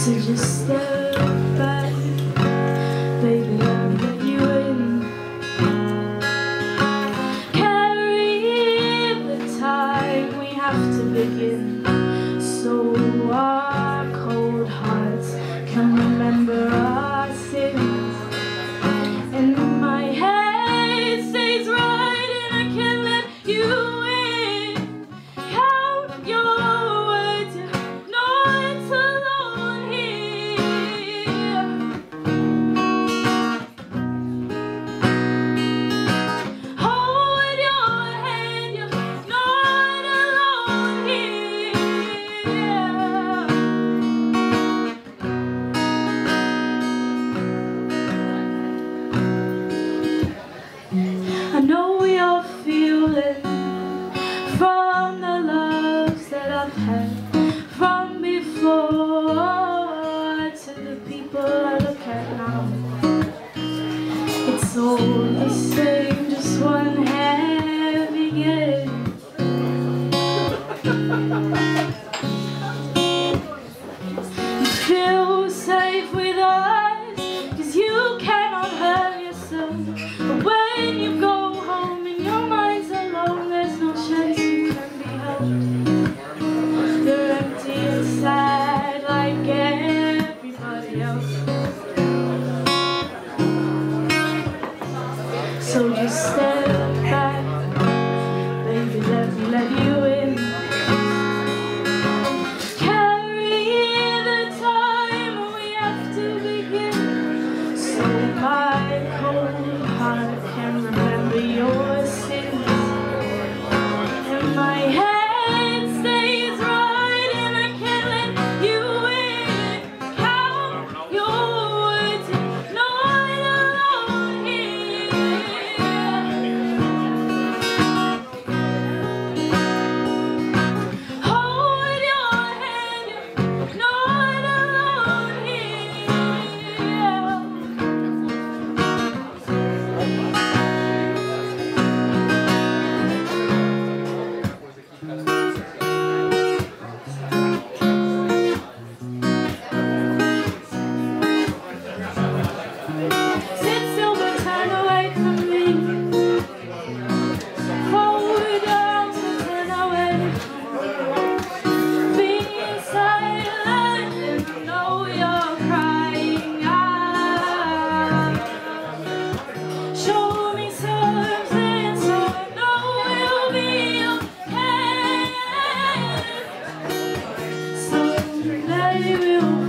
So just step back, baby, let me get you in. Carry the time, we have to begin, so our cold hearts can remember our sins. And my head stays right and I can't let you in. Count your words, you know it's alone here. Hold your hand, you're not alone here. I know you're feeling from the loves that I've had from before to the people I look at now. It's all the same, just one heavy game. You feel safe with us, 'cause you cannot hurt yourself. But when you go home and your mind's alone, there's no chance you can be helped. You're empty inside like everybody else. So just step back, baby, let me let you in. Carry the time, we have to begin, so my cold heart can remember your sins. And my head stays right and I can't let you in. Count your words, you're not alone here. Hold your hand, you're not alone here. Sit still but turn away from me. Hold down but turn away from me. Being silent and I know you're crying out. Show me something so I know we'll be okay. Someday we'll